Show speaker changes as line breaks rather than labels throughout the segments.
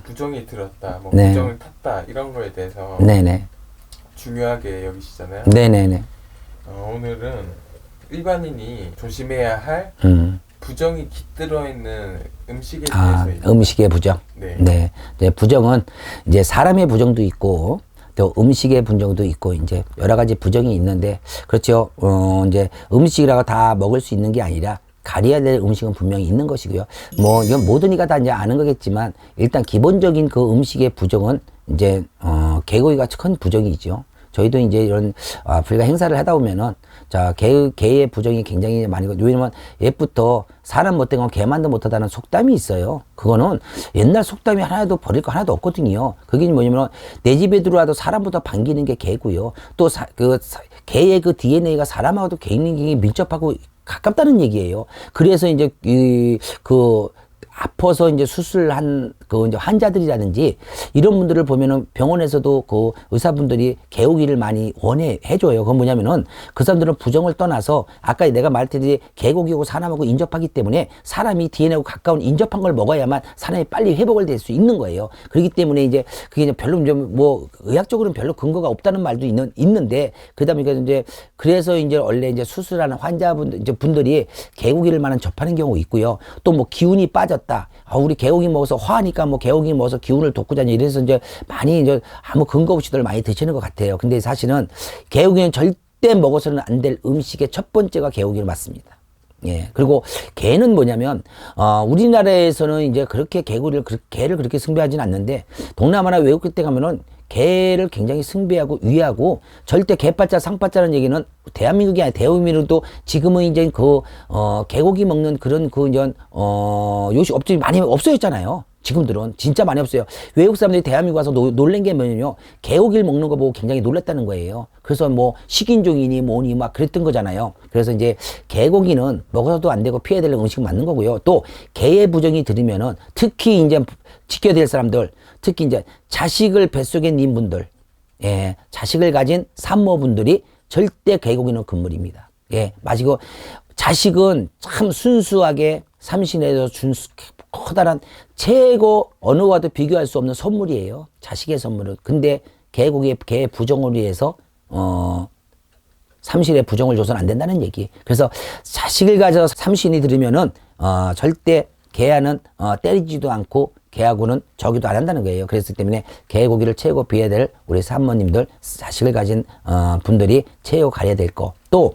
부정이 들었다, 뭐
네.
부정을 탔다 이런 거에 대해서
네네.
중요하게 여기시잖아요.
네네네.
오늘은 일반인이 조심해야 할 부정이 깃들어 있는 음식에 대해서
음식의 부정.
네.
네. 이제 부정은 이제 사람의 부정도 있고 또 음식의 부정도 있고 이제 여러 가지 부정이 있는데 그렇죠. 이제 음식이라고 다 먹을 수 있는 게 아니라 가려야 될 음식은 분명히 있는 것이고요. 뭐 이건 모든 이가 다 이제 아는 거겠지만 일단 기본적인 그 음식의 부정은 이제 개고기가 큰 부정이죠. 저희도 이제 이런 불가 행사를 하다 보면은 자 개의 부정이 굉장히 많이 왜냐면 옛부터 사람 못된 건 개만도 못하다는 속담이 있어요. 그거는 옛날 속담이 하나도 버릴 거 하나도 없거든요. 그게 뭐냐면 내 집에 들어와도 사람보다 반기는 게 개고요. 또 개의 그 DNA가 사람하고도 굉장히 밀접하고 가깝다는 얘기예요. 그래서 이제 아파서 이제 수술한 이제 환자들이라든지 이런 분들을 보면은 병원에서도 그 의사분들이 개고기를 많이 해줘요. 그건 뭐냐면은 그 사람들은 부정을 떠나서 아까 내가 말했듯이 개고기하고 사람하고 인접하기 때문에 사람이 DNA하고 가까운 인접한 걸 먹어야만 사람이 빨리 회복을 될 수 있는 거예요. 그렇기 때문에 이제 그게 별로 좀 뭐 의학적으로는 별로 근거가 없다는 말도 있는데 그러다 보니까 이제 그래서 이제 원래 이제 수술하는 환자분들 이제 분들이 개고기를 많이 접하는 경우 있고요. 또 뭐 기운이 빠졌다. 우리 개고기 먹어서 화하니까 뭐 개고기 먹어서 기운을 돋고 자냐 이래서 이제 많이 이제 아무 근거 없이들 많이 드시는 것 같아요. 근데 사실은 개고기는 절대 먹어서는 안 될 음식의 첫 번째가 개고기를 맞습니다. 예. 그리고 개는 뭐냐면, 우리나라에서는 이제 그렇게 개를 그렇게 숭배하지는 않는데, 동남아나 외국 그때 가면은 개를 굉장히 숭배하고 위하고, 절대 개팔자, 상팔자라는 얘기는 대한민국이 아니라 대한민국도 지금은 이제 개고기 먹는 그런 요식 업종이 많이 없어졌잖아요. 지금들은 진짜 많이 없어요. 외국 사람들이 대한민국 와서 놀란 게 뭐냐면요. 개고기를 먹는 거 보고 굉장히 놀랐다는 거예요. 그래서 뭐 식인종이니 뭐니 막 그랬던 거잖아요. 그래서 이제 개고기는 먹어서도 안 되고 피해야 될 음식 맞는 거고요. 또 개의 부정이 들으면은 특히 이제 지켜야 될 사람들, 특히 이제 자식을 뱃속에 닌 분들, 예, 자식을 가진 산모분들이 절대 개고기는 금물입니다. 예, 마시고 자식은 참 순수하게 삼신에서 준 커다란 최고 어느와도 비교할 수 없는 선물이에요. 자식의 선물은. 근데 개의 부정을 위해서 삼신의 부정을 줘서는 안 된다는 얘기. 그래서 자식을 가져 삼신이 들으면은 절대 개하는 때리지도 않고 개하고는 저기도 안 한다는 거예요. 그랬기 때문에 개고기를 최고 비해야 될 우리 산모님들 자식을 가진 분들이 최고 가려야 될 거. 또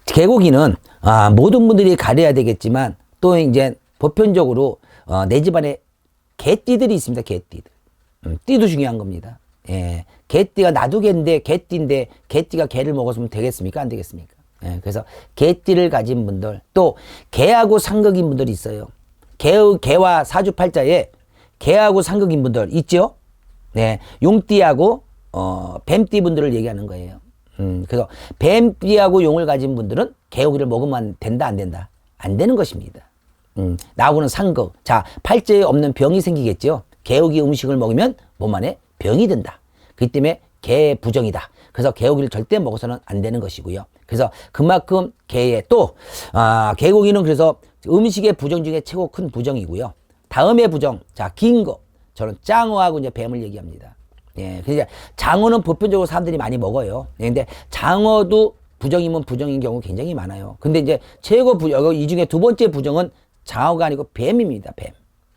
개고기는 모든 분들이 가려야 되겠지만 또 이제 보편적으로 내 집안에 개띠들이 있습니다. 개띠들. 띠도 중요한 겁니다. 예. 개띠가 나도 개인데 개띠인데 개띠가 개를 먹었으면 되겠습니까? 안 되겠습니까? 예. 그래서 개띠를 가진 분들 또 개하고 상극인 분들이 있어요. 개와 사주팔자에 개하고 상극인 분들 있죠? 네. 용띠하고 뱀띠 분들을 얘기하는 거예요. 그래서 뱀띠하고 용을 가진 분들은 개고기를 먹으면 된다 안 된다? 안 되는 것입니다. 나하고는 상극. 자, 팔자에 없는 병이 생기겠죠. 개고기 음식을 먹으면 몸 안에 병이 든다. 그렇기 때문에 개 부정이다. 그래서 개고기를 절대 먹어서는 안 되는 것이고요. 그래서 그만큼 개의 또 개고기는 그래서 음식의 부정 중에 최고 큰 부정이고요. 다음의 부정. 자, 긴 거. 저는 장어하고 이제 뱀을 얘기합니다. 예. 그러니까 장어는 보편적으로 사람들이 많이 먹어요. 근데 장어도 부정이면 부정인 경우 굉장히 많아요. 근데 이제 최고 부정, 이 중에 두 번째 부정은 장어가 아니고 뱀입니다. 뱀.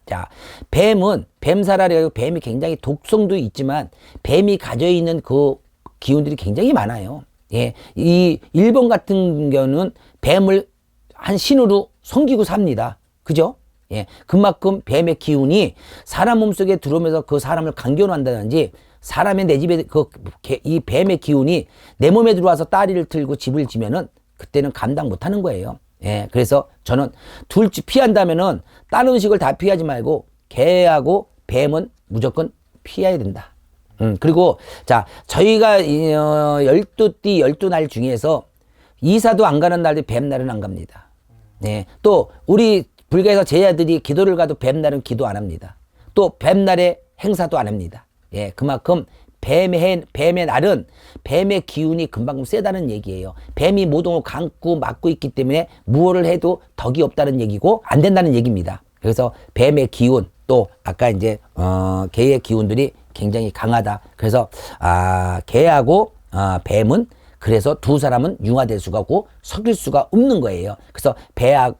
자, 뱀은 뱀사라리가 뱀이 굉장히 독성도 있지만 뱀이 가져 있는 그 기운들이 굉장히 많아요. 예. 이 일본 같은 경우는 뱀을 한 신으로 섬기고 삽니다. 그죠? 예. 그만큼 뱀의 기운이 사람 몸속에 들어오면서 그 사람을 강견한다든지 사람의 내 집에 이 뱀의 기운이 내 몸에 들어와서 다리를 틀고 집을 지면은 그때는 감당 못 하는 거예요. 예. 그래서 저는 피한다면은 다른 음식을 다 피하지 말고 개하고 뱀은 무조건 피해야 된다. 그리고 자, 저희가 12띠 12날 중에서 이사도 안 가는 날이 뱀날은 안 갑니다. 네. 또 우리 불교에서 제자들이 기도를 가도 뱀날은 기도 안 합니다. 또 뱀날에 행사도 안 합니다. 예, 그만큼 뱀의 날은 뱀의 기운이 금방 세다는 얘기예요. 뱀이 모동을 감고 막고 있기 때문에 무엇을 해도 덕이 없다는 얘기고 안 된다는 얘기입니다. 그래서 뱀의 기운 또 아까 이제 개의 기운들이 굉장히 강하다. 그래서 개하고 뱀은 그래서 두 사람은 융화될 수가 없고 섞일 수가 없는 거예요. 그래서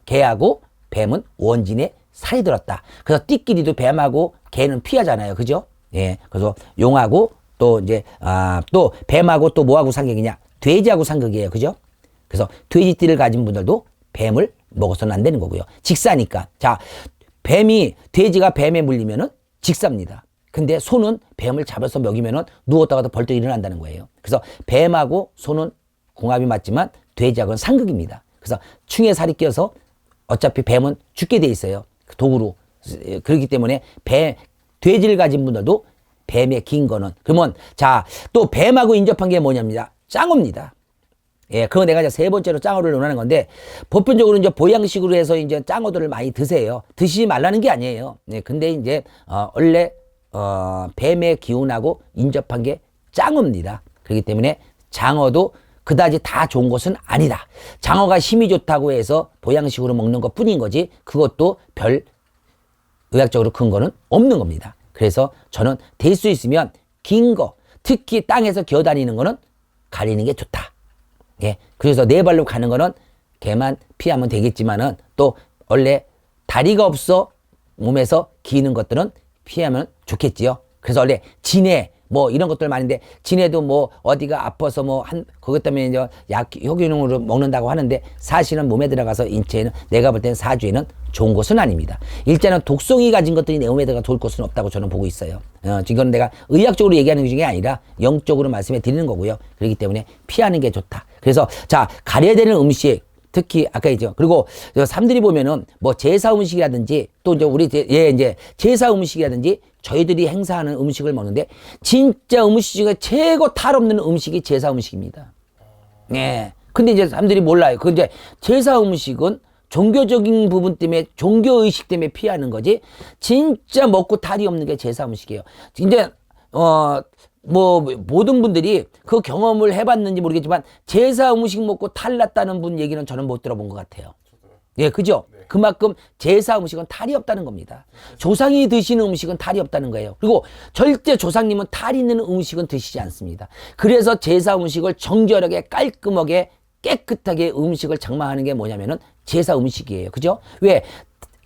개하고 뱀은 원진에 살이 들었다. 그래서 띠끼리도 뱀하고 개는 피하잖아요. 그죠? 예. 그래서 용하고 또 이제 또 뱀하고 또 뭐하고 상극이냐? 돼지하고 상극이에요. 그죠? 그래서 돼지띠를 가진 분들도 뱀을 먹어서는 안 되는 거고요. 직사니까. 자, 돼지가 뱀에 물리면은 직사입니다. 근데 소는 뱀을 잡아서 먹이면은 누웠다가도 벌떡 일어난다는 거예요. 그래서 뱀하고 소는 궁합이 맞지만 돼지하고는 상극입니다. 그래서 충에 살이 껴서 어차피 뱀은 죽게 돼 있어요. 도구로. 그렇기 때문에 돼지를 가진 분들도 뱀에 긴 거는. 그러면 자, 또 뱀하고 인접한 게 뭐냐면 짱어입니다. 예, 그거 내가 이제 세 번째로 짱어를 논하는 건데, 보편적으로 이제 보양식으로 해서 이제 짱어들을 많이 드세요. 드시지 말라는 게 아니에요. 예, 근데 이제, 원래, 뱀의 기운하고 인접한 게 짱어입니다. 그렇기 때문에 장어도 그다지 다 좋은 것은 아니다. 장어가 힘이 좋다고 해서 보양식으로 먹는 것 뿐인 거지, 그것도 별 의학적으로 큰 거는 없는 겁니다. 그래서 저는 될 수 있으면 긴 거, 특히 땅에서 기어다니는 거는 가리는 게 좋다. 예. 그래서 네 발로 가는 거는 개만 피하면 되겠지만은 또 원래 다리가 없어 몸에서 기는 것들은 피하면 좋겠지요. 그래서 원래 진해 뭐 이런 것들 많은데, 진해도 뭐 어디가 아파서 뭐 그것 때문에 이제 효균용으로 먹는다고 하는데, 사실은 몸에 들어가서 인체에는 내가 볼 때는 사주에는 좋은 것은 아닙니다. 일단은 독성이 가진 것들이 내 몸에 들어가 좋을 것은 없다고 저는 보고 있어요. 이건 내가 의학적으로 얘기하는 게 아니라 영적으로 말씀해 드리는 거고요. 그렇기 때문에 피하는 게 좋다. 그래서 자, 가려야 되는 음식, 특히 아까 있죠. 그리고 사람들이 보면은 뭐 제사 음식이라든지 또 이제 이제 제사 음식이라든지 저희들이 행사하는 음식을 먹는데, 진짜 음식 중에 최고 탈 없는 음식이 제사 음식입니다. 예. 근데 이제 사람들이 몰라요. 그 이제 제사 음식은 종교적인 부분 때문에, 종교의식 때문에 피하는 거지, 진짜 먹고 탈이 없는 게 제사 음식이에요. 이제, 뭐, 모든 분들이 그 경험을 해봤는지 모르겠지만, 제사 음식 먹고 탈 났다는 분 얘기는 저는 못 들어본 것 같아요. 예, 그죠?
네.
그만큼 제사 음식은 탈이 없다는 겁니다. 조상이 드시는 음식은 탈이 없다는 거예요. 그리고 절대 조상님은 탈 있는 음식은 드시지 않습니다. 그래서 제사 음식을 정결하게 깔끔하게 깨끗하게 음식을 장만하는 게 뭐냐면은 제사 음식이에요. 그죠? 왜?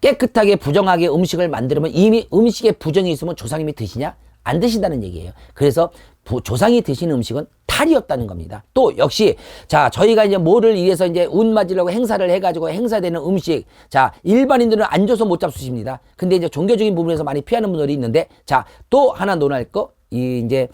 깨끗하게 부정하게 음식을 만들면 이미 음식에 부정이 있으면 조상님이 드시냐? 안 드신다는 얘기예요. 그래서 조상이 드시는 음식은 탈이 없다는 겁니다. 또 역시 자, 저희가 이제 뭐를 위해서 이제 운 맞으려고 행사를 해가지고 행사되는 음식, 자, 일반인들은 안 줘서 못 잡수십니다. 근데 이제 종교적인 부분에서 많이 피하는 분들이 있는데, 자, 또 하나 논할 거, 이제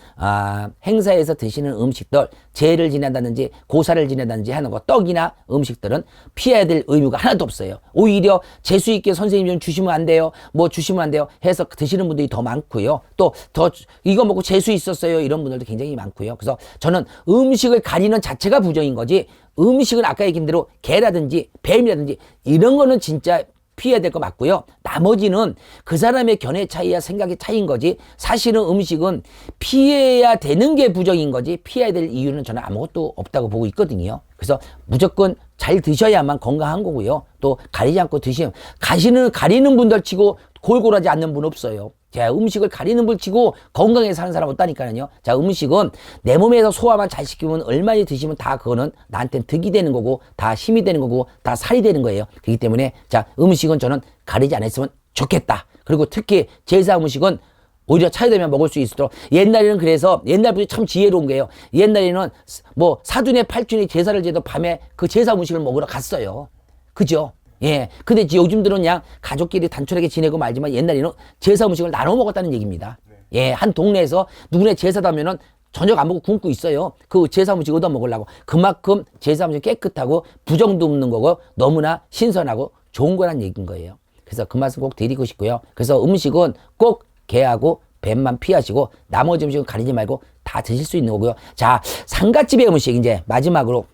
행사에서 드시는 음식들, 제를 지낸다든지 고사를 지낸다든지 하는 거, 떡이나 음식들은 피해야 될 의무가 하나도 없어요. 오히려 재수 있게 선생님 좀 주시면 안 돼요, 뭐 주시면 안 돼요 해서 드시는 분들이 더 많고요. 또 더 이거 먹고 재수 있었어요 이런 분들도 굉장히 많고요. 그래서 저는 음식을 가리는 자체가 부정인 거지, 음식은 아까 얘기한 대로 개라든지 뱀이라든지 이런 거는 진짜 피해야 될 거 맞고요. 나머지는 그 사람의 견해 차이야 생각의 차이인 거지, 사실은 음식은 피해야 되는 게 부정인 거지 피해야 될 이유는 저는 아무것도 없다고 보고 있거든요. 그래서 무조건 잘 드셔야만 건강한 거고요. 또 가리지 않고 드시면, 가리는 분들 치고 골골하지 않는 분 없어요. 자, 음식을 가리는 분 치고 건강하게 사는 사람 없다니까요. 자, 음식은 내 몸에서 소화만 잘 시키면 얼마나 드시면 다 그거는 나한테는 득이 되는 거고 다 힘이 되는 거고 다 살이 되는 거예요. 그렇기 때문에 자, 음식은 저는 가리지 않았으면 좋겠다. 그리고 특히 제사 음식은 오히려 차이되면 먹을 수 있도록, 옛날에는 그래서 옛날 분이 참 지혜로운 게요. 옛날에는 뭐 사돈의 팔촌이 제사를 지도 밤에 그 제사 음식을 먹으러 갔어요. 그죠? 예. 근데 요즘들은 그냥 가족끼리 단촐하게 지내고 말지만, 옛날에는 제사 음식을 나눠 먹었다는 얘기입니다. 예. 한 동네에서 누구네 제사다 하면은 저녁 안 먹고 굶고 있어요. 그 제사 음식 얻어 먹으려고. 그만큼 제사 음식 깨끗하고 부정도 없는 거고 너무나 신선하고 좋은 거란 얘기인 거예요. 그래서 그 말씀 꼭 드리고 싶고요. 그래서 음식은 꼭 개하고 뱀만 피하시고 나머지 음식은 가리지 말고 다 드실 수 있는 거고요. 자, 상가집의 음식 이제 마지막으로.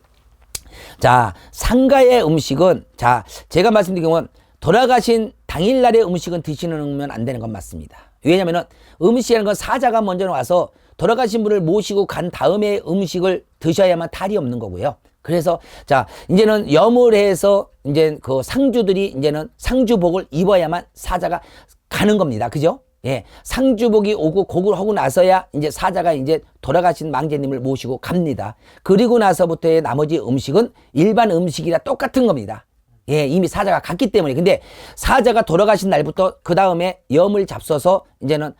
자, 상가의 음식은, 자, 제가 말씀드린 경우는 돌아가신 당일날의 음식은 드시면 안 되는 건 맞습니다. 왜냐면은 음식이라는 건 사자가 먼저 와서 돌아가신 분을 모시고 간 다음에 음식을 드셔야만 탈이 없는 거고요. 그래서 자, 이제는 염을 해서 이제 그 상주들이 이제는 상주복을 입어야만 사자가 가는 겁니다. 그죠? 예. 상주복이 오고 곡을 하고 나서야 이제 사자가 이제 돌아가신 망자님을 모시고 갑니다. 그리고 나서부터의 나머지 음식은 일반 음식이랑 똑같은 겁니다. 예, 이미 사자가 갔기 때문에. 근데 사자가 돌아가신 날부터 그 다음에 염을 잡숴서 이제는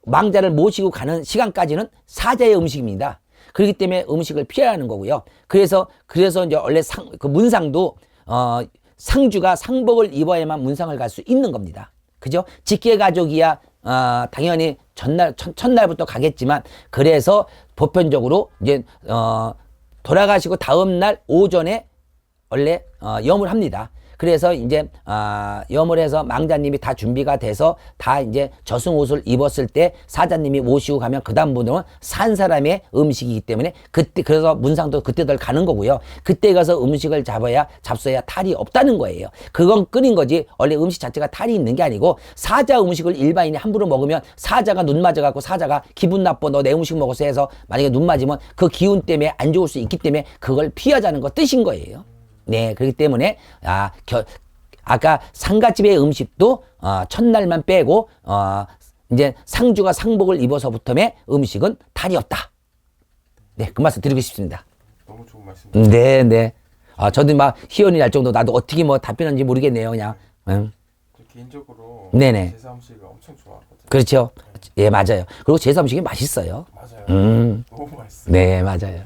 망자를 모시고 가는 시간까지는 사자의 음식입니다. 그렇기 때문에 음식을 피해야 하는 거고요. 그래서 이제 원래 그 문상도, 상주가 상복을 입어야만 문상을 갈 수 있는 겁니다. 그죠? 직계 가족이야, 당연히 첫날부터 가겠지만, 그래서 보편적으로 이제, 돌아가시고 다음날 오전에 원래 염을 합니다. 그래서 이제 염을 해서 망자님이 다 준비가 돼서 다 이제 저승 옷을 입었을 때 사자님이 모시고 가면 그 다음부터는 산 사람의 음식이기 때문에 그때 그래서 문상도 그때들 가는 거고요. 그때 가서 음식을 잡숴야 탈이 없다는 거예요. 그건 끓인 거지 원래 음식 자체가 탈이 있는 게 아니고 사자 음식을 일반인이 함부로 먹으면 사자가 눈 맞아갖고 사자가 기분 나빠 너 내 음식 먹었어 해서 만약에 눈 맞으면 그 기운 때문에 안 좋을 수 있기 때문에 그걸 피하자는 거 뜻인 거예요. 네, 그렇기 때문에 아까 상갓집의 음식도 첫날만 빼고 이제 상주가 상복을 입어서부터의 음식은 탈이 없다. 네, 그 말씀 드리고 싶습니다.
너무 좋은 말씀.
네, 네. 저도 막 희연이 날 정도 나도 어떻게 뭐 답변하는지 모르겠네요, 그냥.
개인적으로
네네.
제사 음식을 엄청 좋아하거든요.
그렇죠. 예, 맞아요. 그리고 제사 음식이 맛있어요.
맞아요. 너무 맛있어요.
네, 맞아요.